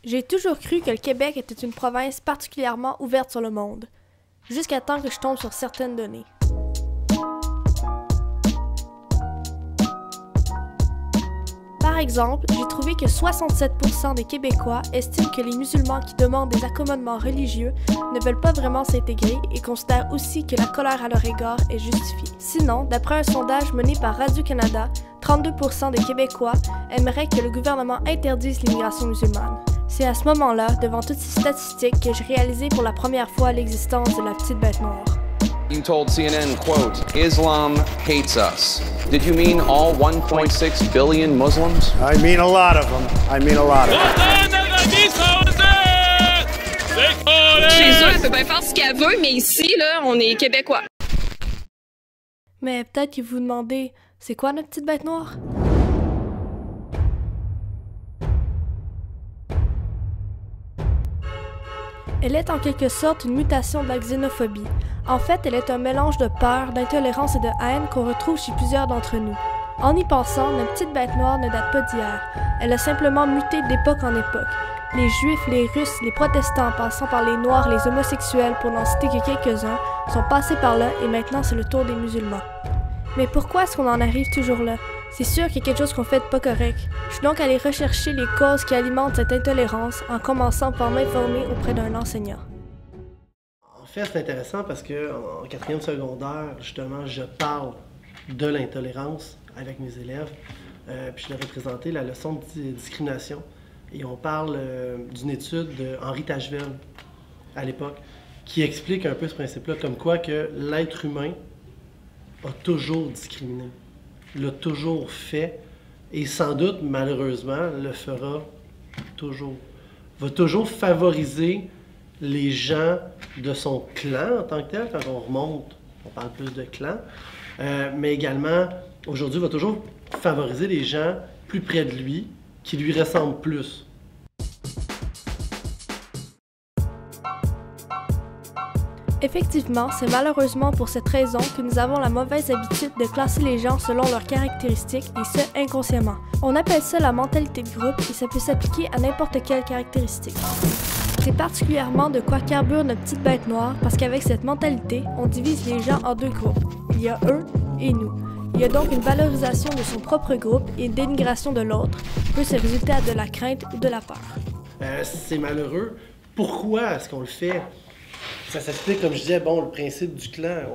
J'ai toujours cru que le Québec était une province particulièrement ouverte sur le monde, jusqu'à temps que je tombe sur certaines données. Par exemple, j'ai trouvé que 67% des Québécois estiment que les musulmans qui demandent des accommodements religieux ne veulent pas vraiment s'intégrer et considèrent aussi que la colère à leur égard est justifiée. Sinon, d'après un sondage mené par Radio-Canada, 32% des Québécois aimeraient que le gouvernement interdise l'immigration musulmane. C'est à ce moment-là, devant toutes ces statistiques, que j'ai réalisé pour la première fois l'existence de la petite bête noire. You told CNN, quote, Islam hates us. Did you mean all 1.6 billion Muslims? I mean a lot of them. I mean a lot of them. Chez eux, elle peut bien faire ce qu'elle veut, mais ici, là, on est Québécois. Mais peut-être que vous vous demandez, c'est quoi notre petite bête noire? Elle est en quelque sorte une mutation de la xénophobie. En fait, elle est un mélange de peur, d'intolérance et de haine qu'on retrouve chez plusieurs d'entre nous. En y pensant, notre petite bête noire ne date pas d'hier. Elle a simplement muté d'époque en époque. Les Juifs, les Russes, les protestants, passant par les Noirs, les homosexuels, pour n'en citer que quelques-uns, sont passés par là et maintenant c'est le tour des musulmans. Mais pourquoi est-ce qu'on en arrive toujours là? C'est sûr qu'il y a quelque chose qu'on fait de pas correct. Je suis donc allée rechercher les causes qui alimentent cette intolérance en commençant par m'informer auprès d'un enseignant. En fait, c'est intéressant parce qu'en quatrième secondaire, justement, je parle de l'intolérance avec mes élèves. Puis je leur ai présenté la leçon de discrimination. Et on parle d'une étude d'Henri Tachevelle, à l'époque, qui explique un peu ce principe-là, comme quoi que l'être humain a toujours discriminé, l'a toujours fait, et sans doute, malheureusement, le fera toujours. Va toujours favoriser les gens de son clan en tant que tel, quand on remonte, on parle plus de clan, mais également, aujourd'hui, va toujours favoriser les gens plus près de lui, qui lui ressemblent plus. Effectivement, c'est malheureusement pour cette raison que nous avons la mauvaise habitude de classer les gens selon leurs caractéristiques et ce, inconsciemment. On appelle ça la mentalité de groupe et ça peut s'appliquer à n'importe quelle caractéristique. C'est particulièrement de quoi carbure notre petite bête noire parce qu'avec cette mentalité, on divise les gens en deux groupes. Il y a eux et nous. Il y a donc une valorisation de son propre groupe et une dénigration de l'autre, qui peut se résulter à de la crainte ou de la peur. C'est malheureux. Pourquoi est-ce qu'on le fait? Ça s'explique, comme je disais, bon, le principe du clan.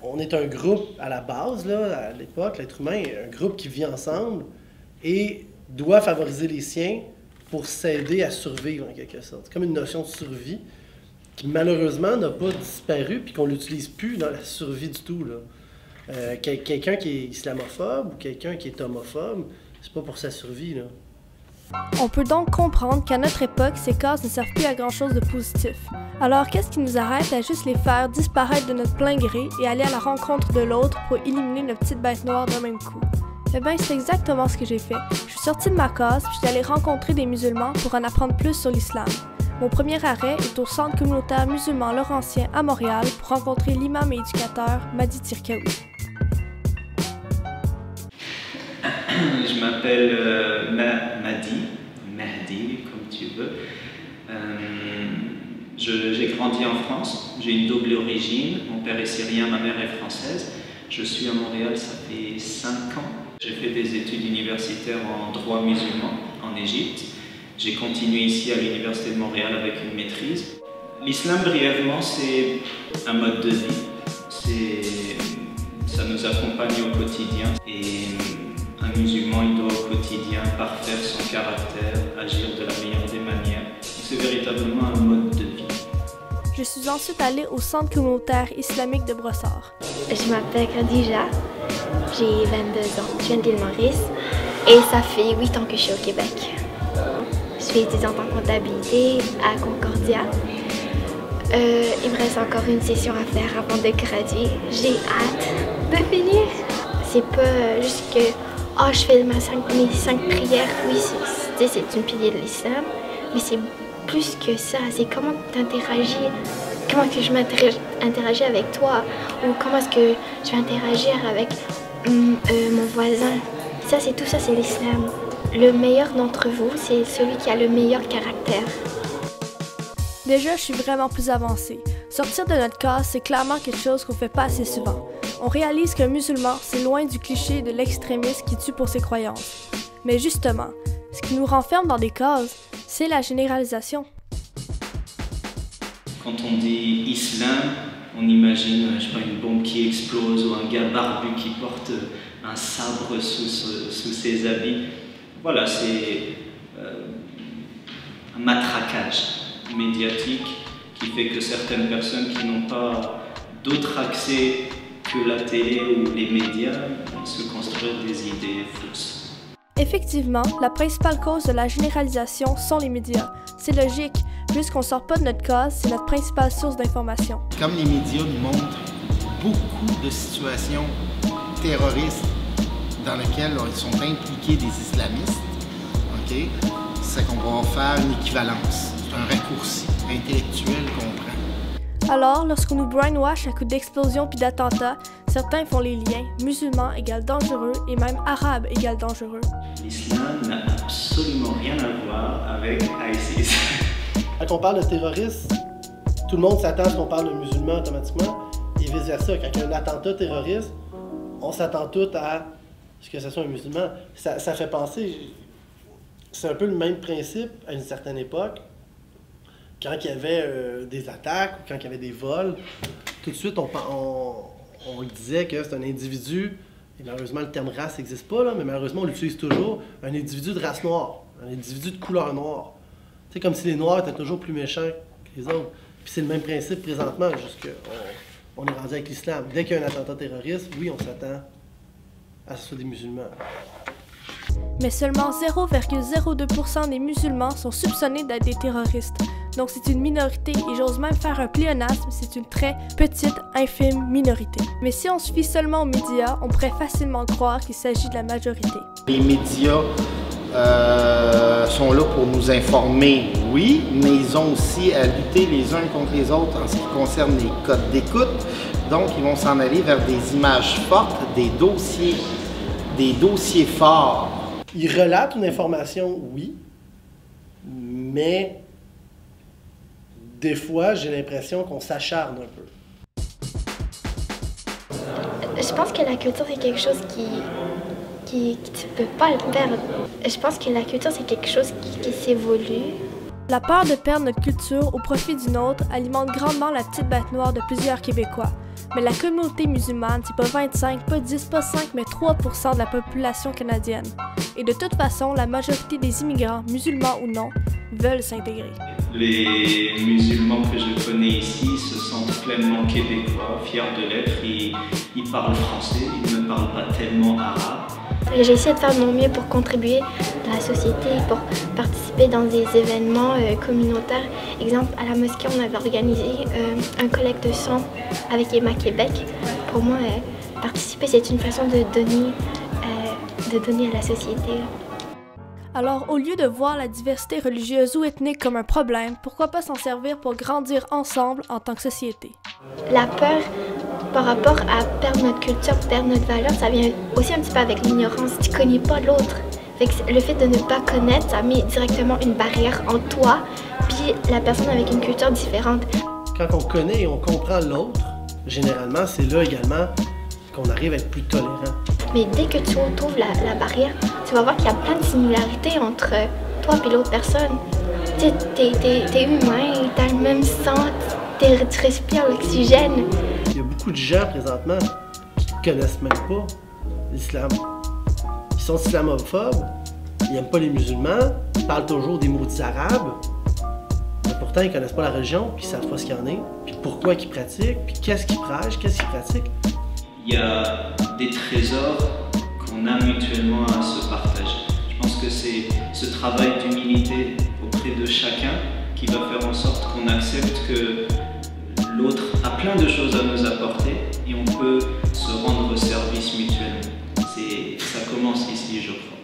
On est un groupe à la base, là, à l'époque, l'être humain est un groupe qui vit ensemble et doit favoriser les siens pour s'aider à survivre, en quelque sorte. C'est comme une notion de survie qui, malheureusement, n'a pas disparu puis qu'on l'utilise plus dans la survie du tout, là. Quelqu'un qui est islamophobe ou quelqu'un qui est homophobe, c'est pas pour sa survie, là. On peut donc comprendre qu'à notre époque, ces cases ne servent plus à grand-chose de positif. Alors qu'est-ce qui nous arrête à juste les faire disparaître de notre plein gré et aller à la rencontre de l'autre pour éliminer notre petite bête noire d'un même coup? Eh bien, c'est exactement ce que j'ai fait. Je suis sortie de ma case puis je suis allée rencontrer des musulmans pour en apprendre plus sur l'islam. Mon premier arrêt est au centre communautaire musulman Laurentien à Montréal pour rencontrer l'imam et éducateur Madi Tirkaoui. Je m'appelle Mahdi, comme tu veux. J'ai grandi en France, j'ai une double origine. Mon père est syrien, ma mère est française. Je suis à Montréal, ça fait 5 ans. J'ai fait des études universitaires en droit musulman en Égypte. J'ai continué ici à l'Université de Montréal avec une maîtrise. L'islam, brièvement, c'est un mode de vie. Ça nous accompagne au quotidien. Et un musulman, il doit au quotidien parfaire son caractère, agir de la meilleure des manières. C'est véritablement un mode de vie. Je suis ensuite allée au centre communautaire islamique de Brossard. Je m'appelle Khadija, j'ai 22 ans, je viens d'Île Maurice et ça fait 8 ans que je suis au Québec. Je suis étudiante en comptabilité à Concordia. Il me reste encore une session à faire avant de graduer. J'ai hâte de finir. C'est pas juste que je fais mes 5 prières. Oui, c'est une pilier de l'islam, mais c'est plus que ça. C'est comment tu interagis, comment que je m'interagis avec toi, ou comment est-ce que je vais interagir avec mon voisin. Ça, c'est tout ça, c'est l'islam. le meilleur d'entre vous, c'est celui qui a le meilleur caractère. Déjà, je suis vraiment plus avancée. Sortir de notre case, c'est clairement quelque chose qu'on fait pas assez souvent. On réalise qu'un musulman, c'est loin du cliché de l'extrémiste qui tue pour ses croyances. Mais justement, ce qui nous renferme dans des cases, c'est la généralisation. Quand on dit islam, on imagine, je sais pas, une bombe qui explose ou un gars barbu qui porte un sabre sous ses habits. Voilà, c'est un matraquage médiatique qui fait que certaines personnes qui n'ont pas d'autre accès que la télé ou les médias se construisent des idées fausses. Effectivement, la principale cause de la généralisation sont les médias. C'est logique, puisqu'on ne sort pas de notre case, c'est notre principale source d'information. Comme les médias nous montrent beaucoup de situations terroristes dans lesquelles ils sont impliqués des islamistes, okay, c'est qu'on va faire une équivalence. C'est un raccourci intellectuel qu'on prend. Alors, lorsqu'on nous brainwash à coups d'explosions puis d'attentats, certains font les liens musulmans égale dangereux et même arabe égale dangereux. L'islam n'a absolument rien à voir avec ISIS. Quand on parle de terroristes, tout le monde s'attend à ce qu'on parle de musulmans automatiquement, et vice-versa. Quand il y a un attentat terroriste, on s'attend tous à ce que ce soit un musulman. Ça fait penser, c'est un peu le même principe à une certaine époque. Quand il y avait des attaques, ou quand il y avait des vols, tout de suite on disait que c'est un individu, et malheureusement le terme race n'existe pas, là, mais malheureusement on l'utilise toujours, un individu de race noire, un individu de couleur noire. C'est comme si les Noirs étaient toujours plus méchants que les autres. Puis c'est le même principe présentement, juste qu'on est rendu avec l'islam. Dès qu'il y a un attentat terroriste, oui, on s'attend à ce que ce soit des musulmans. Mais seulement 0,02% des musulmans sont soupçonnés d'être des terroristes. Donc c'est une minorité et j'ose même faire un pléonasme, c'est une très petite, infime minorité. Mais si on se fie seulement aux médias, on pourrait facilement croire qu'il s'agit de la majorité. Les médias sont là pour nous informer, oui, mais ils ont aussi à lutter les uns contre les autres en ce qui concerne les codes d'écoute. Donc ils vont s'en aller vers des images fortes, des dossiers forts. Ils relatent une information, oui, mais des fois, j'ai l'impression qu'on s'acharne un peu. Je pense que la culture, c'est quelque chose qui tu peux pas le perdre. Je pense que la culture, c'est quelque chose qui s'évolue. La peur de perdre notre culture au profit d'une autre alimente grandement la petite bête noire de plusieurs Québécois. Mais la communauté musulmane, c'est pas 25, pas 10, pas 5, mais 3% de la population canadienne. Et de toute façon, la majorité des immigrants, musulmans ou non, veulent s'intégrer. Les musulmans que je connais ici se sentent pleinement québécois, fiers de l'être. Ils parlent français, ils ne parlent pas tellement arabe. J'ai essayé de faire de mon mieux pour contribuer à la société, pour participer dans des événements communautaires. Exemple, à la mosquée, on avait organisé un collecte de sang avec Emma Québec. Pour moi, participer, c'est une façon de donner à la société. Alors, au lieu de voir la diversité religieuse ou ethnique comme un problème, pourquoi pas s'en servir pour grandir ensemble en tant que société? La peur par rapport à perdre notre culture, perdre notre valeur, ça vient aussi un petit peu avec l'ignorance. Tu connais pas l'autre. Le fait de ne pas connaître, ça met directement une barrière entre toi puis la personne avec une culture différente. Quand on connaît et on comprend l'autre, généralement, c'est là également qu'on arrive à être plus tolérant. Mais dès que tu retrouves la barrière, tu vas voir qu'il y a plein de similarités entre toi et l'autre personne. Tu sais, t'es humain, t'as le même sang, tu respires l'oxygène. Il y a beaucoup de gens présentement qui ne connaissent même pas l'islam. Ils sont islamophobes, ils n'aiment pas les musulmans, ils parlent toujours des maudits arabes, mais pourtant ils ne connaissent pas la religion, puis ils ne savent pas ce qu'il y en est, puis pourquoi ils pratiquent, puis qu'est-ce qu'ils prêchent, qu'est-ce qu'ils pratiquent. Il y a des trésors qu'on a mutuellement à se partager. Je pense que c'est ce travail d'humilité auprès de chacun qui va faire en sorte qu'on accepte que l'autre a plein de choses à nous apporter et on peut se rendre service mutuellement. Ça commence ici, je crois.